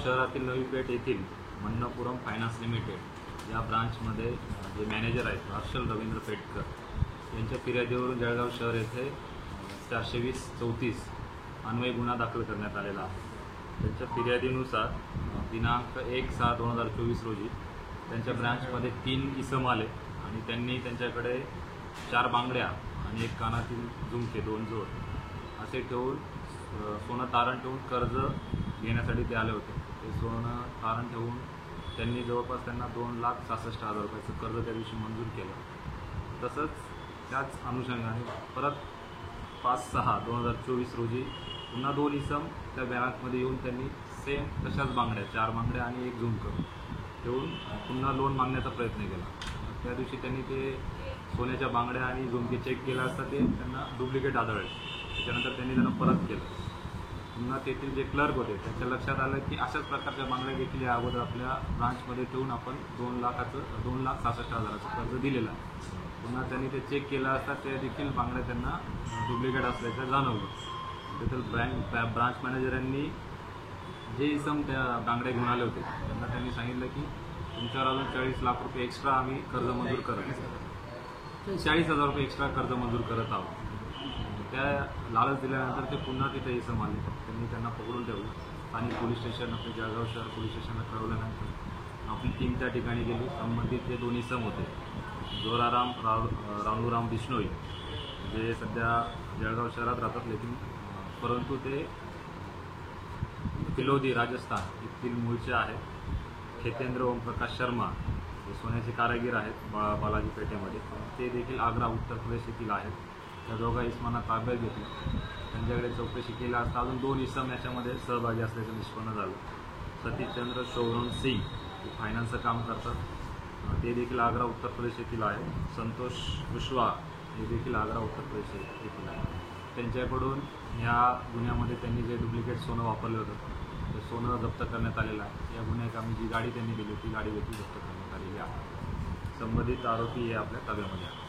शहरातील नवी पेठ येथील मन्नपुरम finance limited या ब्रांचमध्ये जे मॅनेजर आहेत हर्षल रवींद्र पेटकर यांच्या फिर्यादीवरून जळगाव शहर येथे 420-34 अन्वय गुन्हा दाखल करण्यात आलेला आहे। त्यांच्या फिर्यादीनुसार दिनांक 1/6/2024 रोजी त्यांच्या ब्रांचमध्ये 3 इसम आले आणि त्यांनी त्यांच्याकडे 4 बांगड्या आणि 1 कानातील झुमके 2 जोड असे ठेवून सोनं तारण ठेवून कर्ज घेण्यासाठी ते आले होते। ते सोनं तारण ठेवून त्यांनी जवळपास त्यांना 2,66,000 रुपयाचं कर्ज त्या दिवशी मंजूर केलं। तसंच त्याच अनुषंगाने परत 5/6/2024 रोजी पुन्हा 2 इसम त्या बँकमध्ये येऊन त्यांनी सेम तशाच बांगड्या 4 बांगड्या आणि 1 झुमकं ठेवून पुन्हा लोन मागण्याचा प्रयत्न केला। त्या दिवशी त्यांनी ते सोन्याच्या बांगड्या आणि झुमके चेक केला असता ते त्यांना डुप्लिकेट आढळले। त्याच्यानंतर त्यांनी त्यांना परत केलं। पुन्हा तेथील जे क्लर्क होते त्यांच्या लक्षात आलं की अशाच प्रकारच्या बांगड्या देखील या अगोदर आपल्या ब्रांचमध्ये ठेवून आपण 2,66,000चं कर्ज दिलेलं आहे। पुन्हा त्यांनी ते चेक केलं असता ते देखील बांगड्या त्यांना डुप्लिकेट असल्याचं जाणवलं। तेथील ब्रांच मॅनेजरांनी जे इसम त्या बांगड्या घेऊन आले होते त्यांना त्यांनी सांगितलं की तुमच्यावर अजून 40 लाख रुपये एक्स्ट्रा आम्ही कर्ज मंजूर करत 40,000 रुपये एक्स्ट्रा कर्ज मंजूर करत आहोत। त्या लालच दिल्यानंतर ते पुन्हा तिथे इसम आले। त्यांनी त्यांना पकडून ठेवलं। स्थानिक पोलीस स्टेशन आपले जळगाव शहर पोलीस स्टेशनला कळवल्यानंतर आपली टीम त्या ठिकाणी गेली। संबंधित जे 2 इसम होते जोराराम रानूराम बिश्नोई जे सध्या जळगाव शहरात राहतात लेकिन परंतु ते फिलोदी राजस्थान येथील मूळचे आहेत। खेतेंद्र ओमप्रकाश शर्मा जे सोन्याचे कारागीर आहेत बालाजी पेठेमध्ये ते देखील आग्रा उत्तर प्रदेश येथील आहेत। त्या दोघा इसमांना ताब्यात घेतलं। त्यांच्याकडे चौकशी केली असता अजून 2 इसम याच्यामध्ये सहभागी असल्याचं निष्पन्न झालं। सतीशचंद्र शौरण सिंग हे फायनान्सचं काम करतात ते देखील आग्रा उत्तर प्रदेश येथील आहे। संतोष कुशवाहा हे देखील आग्रा उत्तर प्रदेश येथील आहे। त्यांच्याकडून या गुन्ह्यामध्ये त्यांनी जे डुप्लिकेट सोनं वापरलं होतं ते सोनं जप्त करण्यात आलेलं आहे। या गुन्ह्याकामी जी गाडी त्यांनी दिली होती गाडी देखील जप्त करण्यात आलेली आहे। संबंधित आरोपी हे आपल्या ताब्यामध्ये आहे।